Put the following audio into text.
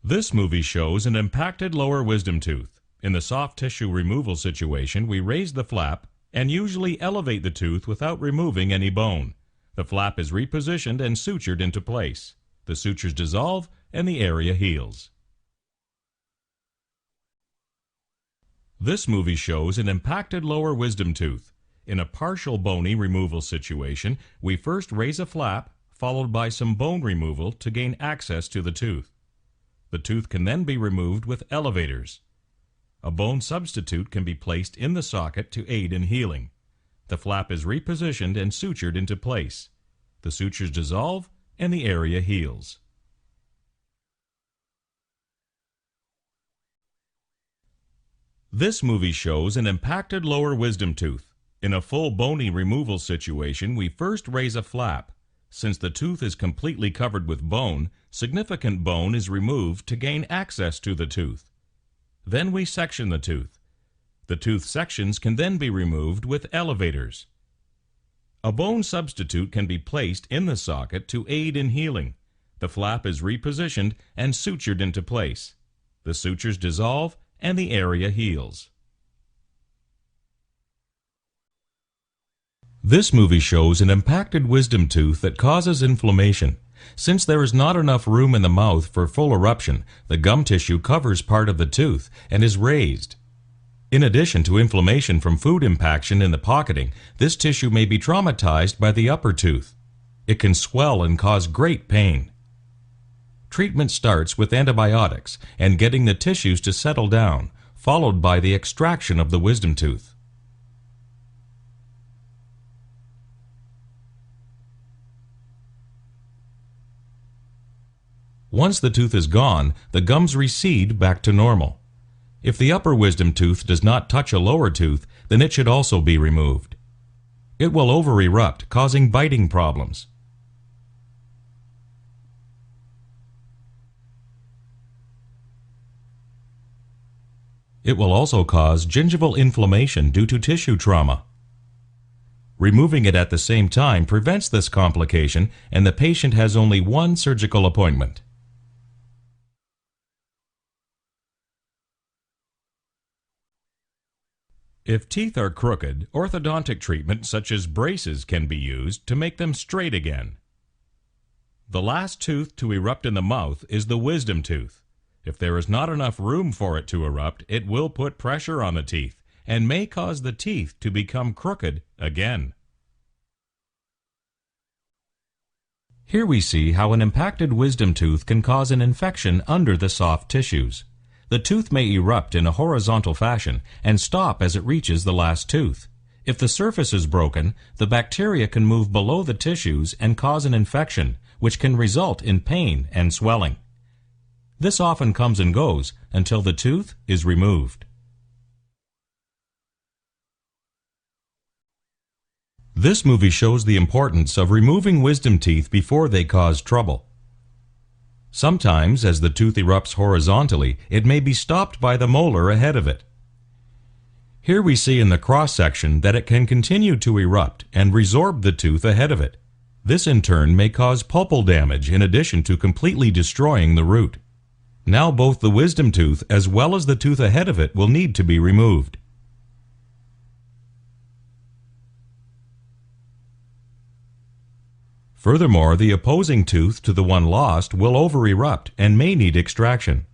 This movie shows an impacted lower wisdom tooth. In the soft tissue removal situation, we raise the flap and usually elevate the tooth without removing any bone. The flap is repositioned and sutured into place. The sutures dissolve and the area heals. This movie shows an impacted lower wisdom tooth. In a partial bony removal situation, we first raise a flap, followed by some bone removal to gain access to the tooth. The tooth can then be removed with elevators. A bone substitute can be placed in the socket to aid in healing. The flap is repositioned and sutured into place. The sutures dissolve and the area heals. This movie shows an impacted lower wisdom tooth. In a full bony removal situation, we first raise a flap. Since the tooth is completely covered with bone, significant bone is removed to gain access to the tooth. Then we section the tooth. The tooth sections can then be removed with elevators. A bone substitute can be placed in the socket to aid in healing. The flap is repositioned and sutured into place. The sutures dissolve and the area heals. This movie shows an impacted wisdom tooth that causes inflammation. Since there is not enough room in the mouth for full eruption, the gum tissue covers part of the tooth and is raised. In addition to inflammation from food impaction in the pocketing, this tissue may be traumatized by the upper tooth. It can swell and cause great pain. Treatment starts with antibiotics and getting the tissues to settle down, followed by the extraction of the wisdom tooth. Once the tooth is gone, the gums recede back to normal. If the upper wisdom tooth does not touch a lower tooth, then it should also be removed. It will over-erupt, causing biting problems. It will also cause gingival inflammation due to tissue trauma. Removing it at the same time prevents this complication, and the patient has only one surgical appointment. If teeth are crooked, orthodontic treatment such as braces can be used to make them straight again. The last tooth to erupt in the mouth is the wisdom tooth. If there is not enough room for it to erupt, it will put pressure on the teeth and may cause the teeth to become crooked again. Here we see how an impacted wisdom tooth can cause an infection under the soft tissues. The tooth may erupt in a horizontal fashion and stop as it reaches the last tooth. If the surface is broken, the bacteria can move below the tissues and cause an infection, which can result in pain and swelling. This often comes and goes until the tooth is removed. This movie shows the importance of removing wisdom teeth before they cause trouble. Sometimes, as the tooth erupts horizontally, it may be stopped by the molar ahead of it. Here we see in the cross-section that it can continue to erupt and resorb the tooth ahead of it. This in turn may cause pulpal damage in addition to completely destroying the root. Now both the wisdom tooth as well as the tooth ahead of it will need to be removed. Furthermore, the opposing tooth to the one lost will over-erupt and may need extraction.